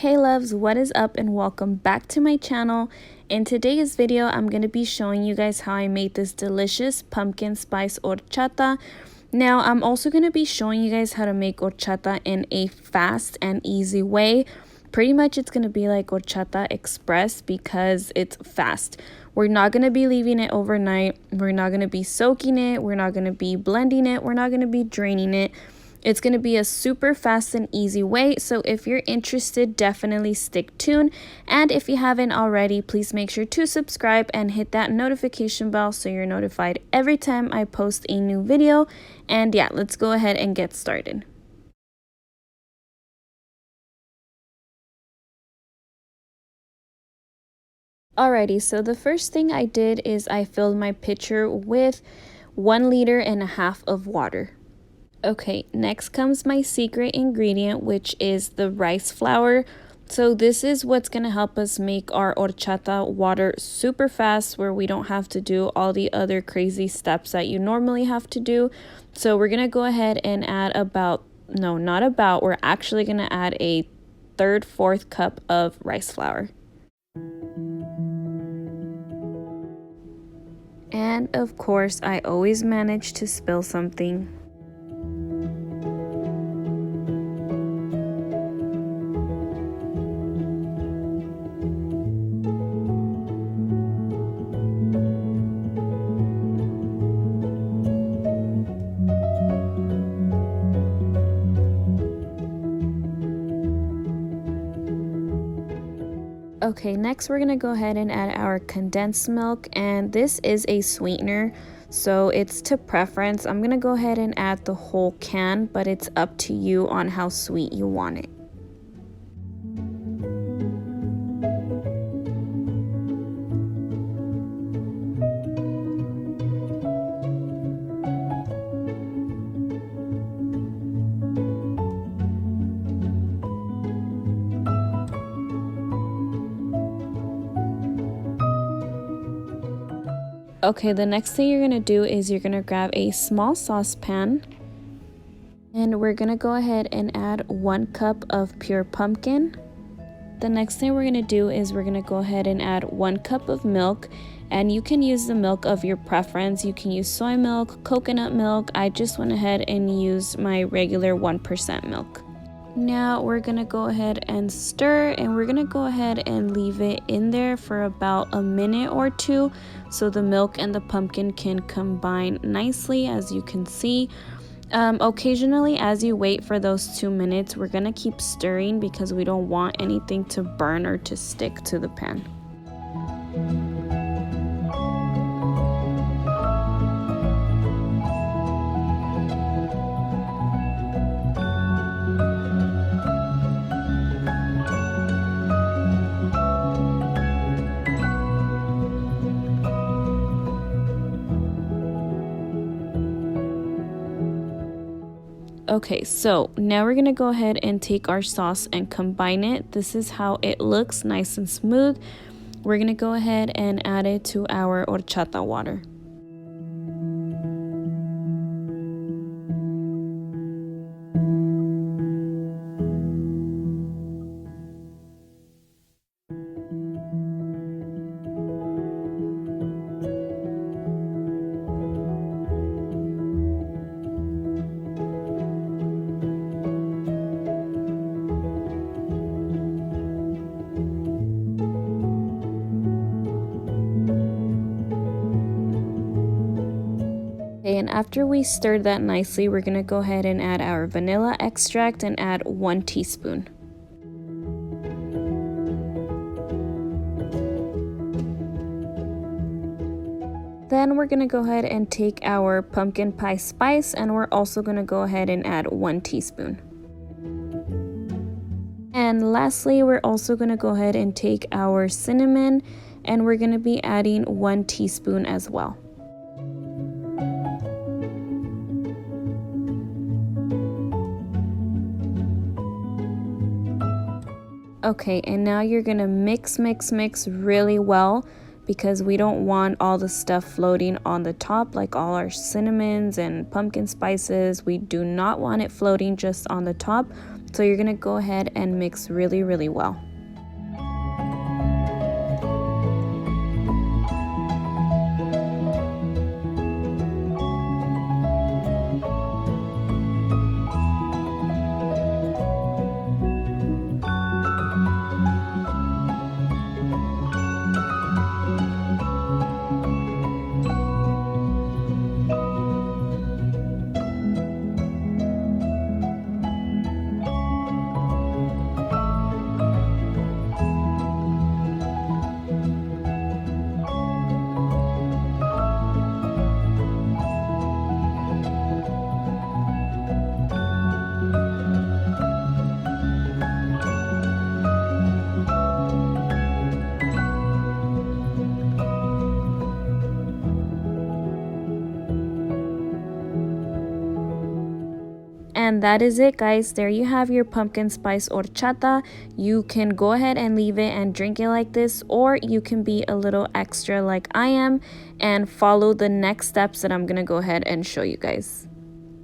Hey loves, what is up and welcome back to my channel. In today's video, I'm going to be showing you guys how I made this delicious pumpkin spice horchata. Now, I'm also going to be showing you guys how to make horchata in a fast and easy way. Pretty much it's going to be like horchata express because it's fast. We're not going to be leaving it overnight. We're not going to be soaking it. We're not going to be blending it. We're not going to be draining it. It's going to be a super fast and easy way, so if you're interested, definitely stick tuned. And if you haven't already, please make sure to subscribe and hit that notification bell so you're notified every time I post a new video. And yeah, let's go ahead and get started. Alrighty, so the first thing I did is I filled my pitcher with 1.5 liters of water. Okay, next comes my secret ingredient, which is the rice flour. So this is what's going to help us make our horchata water super fast, where we don't have to do all the other crazy steps that you normally have to do. So we're going to go ahead and add we're actually going to add a 1/3 cup of rice flour. And of course, I always manage to spill something. Okay, next we're gonna go ahead and add our condensed milk, and this is a sweetener, so it's to preference. I'm gonna go ahead and add the whole can, but it's up to you on how sweet you want it. Okay, the next thing you're gonna do is you're gonna grab a small saucepan, and we're gonna go ahead and add 1 cup of pure pumpkin. The next thing we're gonna do is we're gonna go ahead and add 1 cup of milk, and you can use the milk of your preference. You can use soy milk, coconut milk. I just went ahead and used my regular 1% milk. Now we're gonna go ahead and stir, and we're gonna go ahead and leave it in there for about a minute or two so the milk and the pumpkin can combine nicely, as you can see. Occasionally, as you wait for those 2 minutes, we're gonna keep stirring because we don't want anything to burn or to stick to the pan. Okay, so now we're gonna go ahead and take our sauce and combine it. This is how it looks, nice and smooth. We're gonna go ahead and add it to our horchata water. And after we stir that nicely, we're gonna go ahead and add our vanilla extract and add 1 teaspoon. Then we're gonna go ahead and take our pumpkin pie spice, and we're also gonna go ahead and add 1 teaspoon. And lastly, we're also gonna go ahead and take our cinnamon, and we're gonna be adding 1 teaspoon as well. Okay, and now you're gonna mix really well, because we don't want all the stuff floating on the top, like all our cinnamons and pumpkin spices. We do not want it floating just on the top. So you're gonna go ahead and mix really, really well. And that is it, guys. There you have your pumpkin spice horchata. You can go ahead and leave it and drink it like this, or you can be a little extra like I am and follow the next steps that I'm gonna go ahead and show you guys.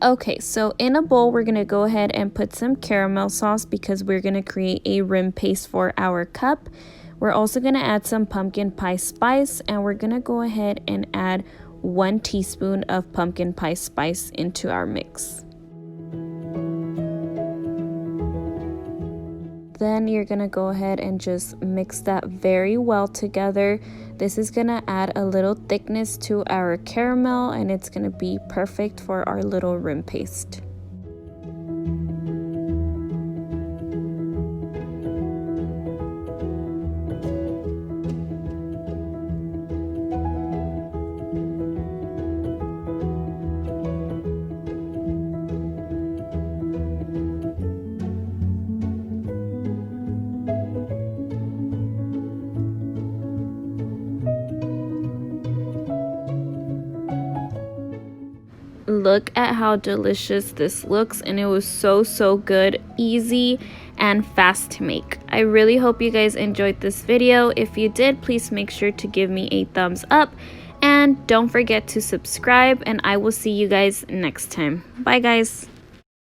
Okay, so in a bowl, we're gonna go ahead and put some caramel sauce because we're gonna create a rim paste for our cup. We're also gonna add some pumpkin pie spice, and we're gonna go ahead and add 1 teaspoon of pumpkin pie spice into our mix. Then you're gonna go ahead and just mix that very well together. This is gonna add a little thickness to our caramel, and it's gonna be perfect for our little rim paste. Look at how delicious this looks, and it was so good, easy and fast to make. I really hope you guys enjoyed this video. If you did, please make sure to give me a thumbs up and don't forget to subscribe, and I will see you guys next time. Bye guys.